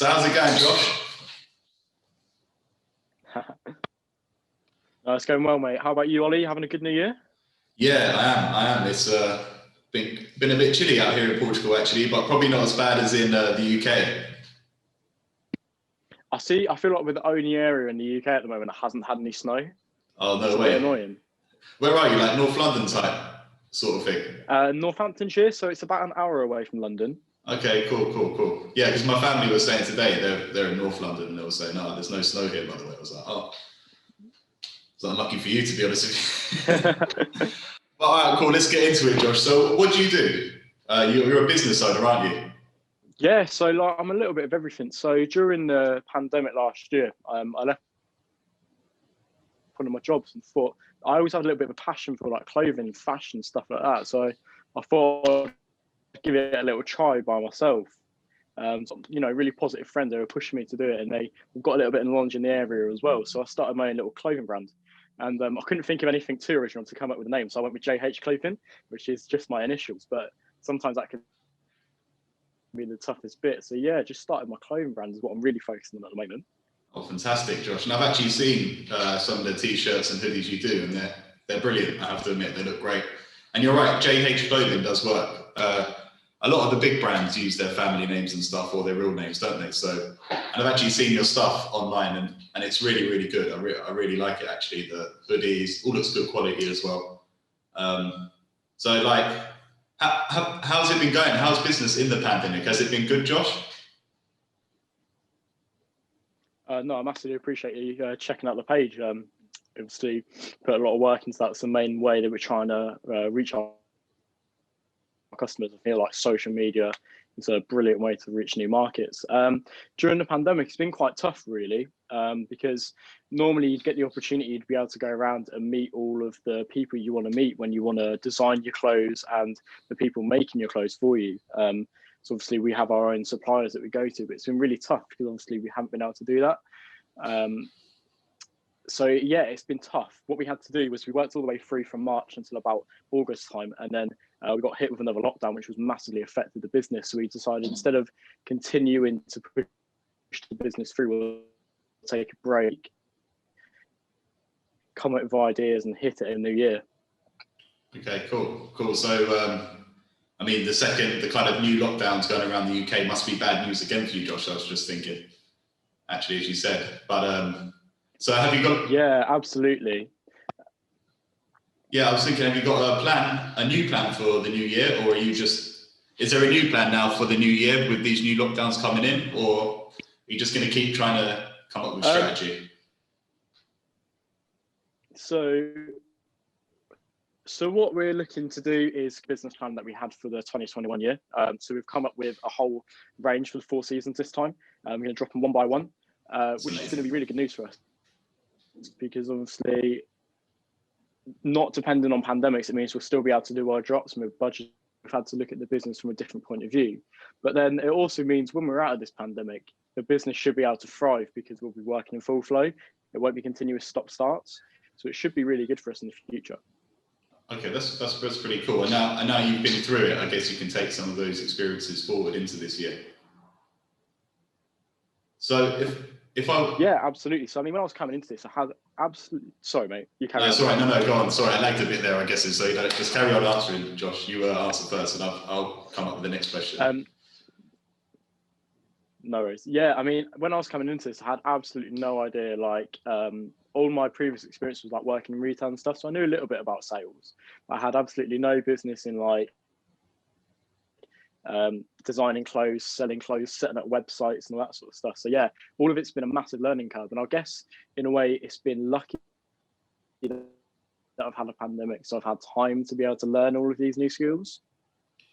So how's it going, Josh? It's going well, mate. How about you, Ollie? Having a good New Year? Yeah, I am. It's been a bit chilly out here in Portugal, actually, but probably not as bad as in the UK. I feel like we're the only area in the UK at the moment that hasn't had any snow. Oh, no It's way. a bit annoying. Where are you? Like North London type sort of thing? Northamptonshire, so it's about an hour away from London. Okay, cool. Yeah, because my family was saying today they're in North London and they were saying, no, there's no snow here, by the way. I was like, oh, it's unlucky for you, to be honest with you. But all right, cool. Let's get into it, Josh. So what do you do? You're a business owner, aren't you? Yeah, so like I'm a little bit of everything. So during the pandemic last year, I left one of my jobs and thought I always had a little bit of a passion for like clothing, fashion, stuff like that. So I thought I'd give it a little try by myself. Really positive friends, they were pushing me to do it, and they've got a little bit of knowledge in the area as well. So I started my own little clothing brand, and I couldn't think of anything too original to come up with a name. So I went with JH Clothing, which is just my initials, but sometimes that can be the toughest bit. So yeah, just started my clothing brand is what I'm really focusing on at the moment. Oh, fantastic, Josh. And I've actually seen some of the t-shirts and hoodies you do, and they're brilliant, I have to admit. They look great. And you're right, JH Clothing does work. A lot of the big brands use their family names and stuff, or their real names, don't they? So, and I've actually seen your stuff online, and it's really, really good. I really like it, actually. The hoodies, all looks good quality as well. So, like, how's it been going? How's business in the pandemic? Has it been good, Josh? No, I massively appreciate you checking out the page. Obviously, put a lot of work into that. It's the main way that we're trying to reach our customers. I feel like social media is a brilliant way to reach new markets. During the pandemic, it's been quite tough, really, because normally you'd get the opportunity to be able to go around and meet all of the people you want to meet when you want to design your clothes and the people making your clothes for you. So obviously we have our own suppliers that we go to, but it's been really tough because obviously we haven't been able to do that. So yeah, it's been tough. What we had to do was we worked all the way through from March until about August time, and then we got hit with another lockdown, which was massively affected the business. So we decided instead of continuing to push the business through, we'll take a break, come up with ideas, and hit it in the new year. Okay, cool. So, I mean, the kind of new lockdowns going around the UK must be bad news again for you, Josh. I was just thinking, actually, as you said. But so have you got? Yeah, absolutely. Yeah, I was thinking, have you got a new plan for the new year, or are you just? Is there a new plan now for the new year with these new lockdowns coming in, or are you just going to keep trying to come up with strategy? So what we're looking to do is business plan that we had for the 2021 year. So we've come up with a whole range for the 4 seasons this time. We're going to drop them one by one, which is going to be really good news for us, because obviously not depending on pandemics, it means we'll still be able to do our drops and with budget. We've had to look at the business from a different point of view. But then it also means when we're out of this pandemic, the business should be able to thrive because we'll be working in full flow. It won't be continuous stop-starts. So it should be really good for us in the future. Okay, that's pretty cool. And now you've been through it, I guess you can take some of those experiences forward into this year. So yeah, absolutely. So I mean, when I was coming into this, I had absolutely. Sorry, mate. You carry on. Sorry, no, go on. Sorry, I lagged a bit there, I guess. So you don't just carry on answering, Josh. You answer first, and I'll come up with the next question. No worries. Yeah, I mean, when I was coming into this, I had absolutely no idea. Like, all my previous experience was like working in retail and stuff, so I knew a little bit about sales. I had absolutely no business in like designing clothes, selling clothes, setting up websites and all that sort of stuff. So yeah, all of it's been a massive learning curve, and I guess in a way it's been lucky that I've had a pandemic, so I've had time to be able to learn all of these new skills.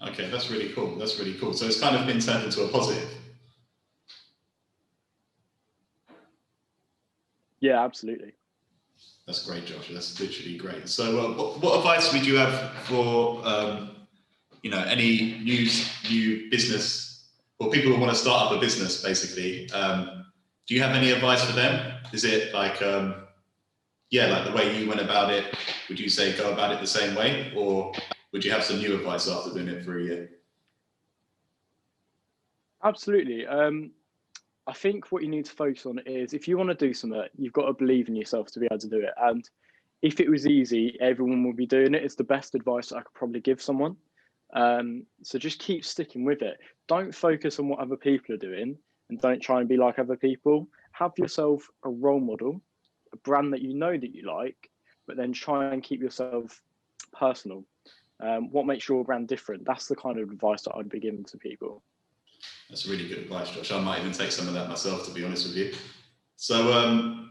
Okay, that's really cool. So it's kind of been turned into a positive. Yeah, absolutely. That's great, Josh. That's literally great. So what advice would you have for any new business, or people who want to start up a business, basically? Do you have any advice for them? Is it like like the way you went about it? Would you say go about it the same way, or would you have some new advice after doing it for a year? Absolutely. I think what you need to focus on is if you want to do something, you've got to believe in yourself to be able to do it. And if it was easy, everyone would be doing it. It's the best advice I could probably give someone. So just keep sticking with it. Don't focus on what other people are doing and don't try and be like other people. Have yourself a role model, a brand that you know that you like, but then try and keep yourself personal. What makes your brand different? That's the kind of advice that I'd be giving to people. That's really good advice, Josh. I might even take some of that myself, to be honest with you. So,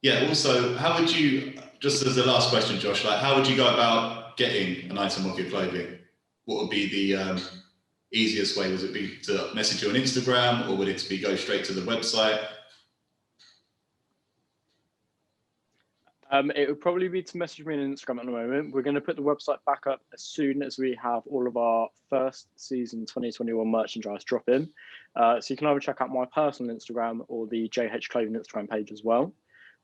yeah, also, how would you, just as the last question, Josh, like how would you go about getting an item of your clothing? What would be the easiest way? Would it be to message you on Instagram, or would it be go straight to the website? It would probably be to message me on Instagram at the moment. We're going to put the website back up as soon as we have all of our first season 2021 merchandise drop in. So you can either check out my personal Instagram or the JH Clothing Instagram page as well.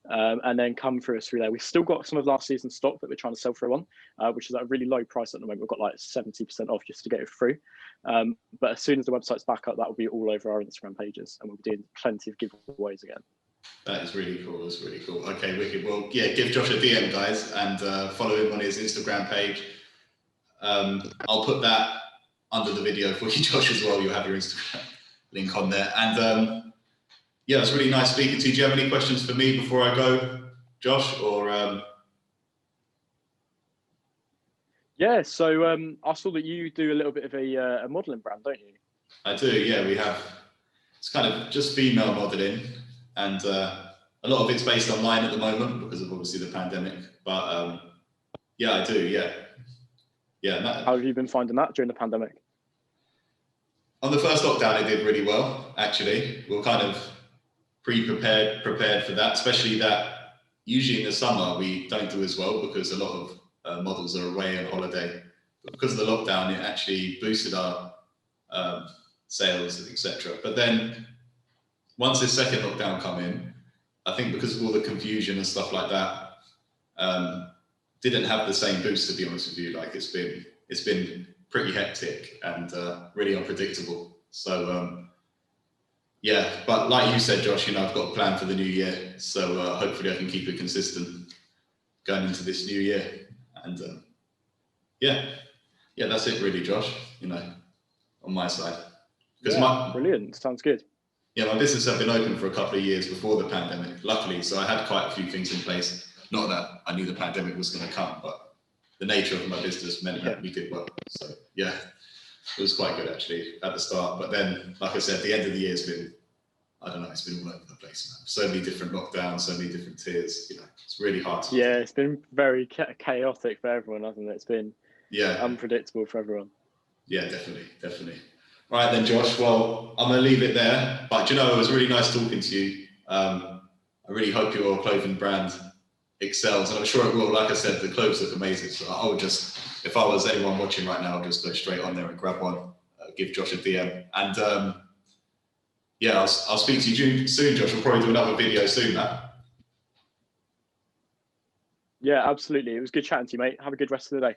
And then come through us through there. We've still got some of last season's stock that we're trying to sell through on, which is at a really low price at the moment. We've got like 70% off just to get it through. But as soon as the website's back up, that will be all over our Instagram pages, and we'll be doing plenty of giveaways again. That is really cool. That's really cool. Okay, wicked. Well, yeah, give Josh a DM, guys, and follow him on his Instagram page. I'll put that under the video for you, Josh, as well. You'll have your Instagram link on there. And yeah, it's really nice speaking to you. Do you have any questions for me before I go, Josh? Or yeah, so I saw that you do a little bit of a modelling brand, don't you? I do. Yeah, we have. It's kind of just female modelling. And a lot of it's based online at the moment because of obviously the pandemic. But yeah, I do. Yeah, yeah. How have you been finding that during the pandemic? On the first lockdown, it did really well. Actually, we were kind of prepared for that. Especially that usually in the summer we don't do as well because a lot of models are away on holiday. But because of the lockdown, it actually boosted our sales, etc. But then once this second lockdown come in, I think because of all the confusion and stuff like that, didn't have the same boost, to be honest with you. Like it's been pretty hectic and really unpredictable. So yeah, but like you said, Josh, I've got a plan for the new year. So hopefully I can keep it consistent going into this new year. And yeah, that's it really, Josh, on my side. Brilliant, sounds good. Yeah, my business had been open for a couple of years before the pandemic, luckily. So I had quite a few things in place. Not that I knew the pandemic was going to come, but the nature of my business meant that we did well. So yeah, it was quite good actually at the start. But then, like I said, the end of the year has been, I don't know, it's been all over the place, man. So many different lockdowns, so many different tiers. It's really hard to. Yeah, it's been very chaotic for everyone, hasn't it? It's been unpredictable for everyone. Yeah, definitely. All right then, Josh. Well, I'm going to leave it there. But it was really nice talking to you. I really hope your clothing brand excels, and I'm sure it will. Like I said, the clothes look amazing. So I would just, if I was anyone watching right now, I'll just go straight on there and grab one, give Josh a DM. And yeah, I'll speak to you soon, Josh. We'll probably do another video soon, man. Yeah, absolutely. It was good chatting to you, mate. Have a good rest of the day.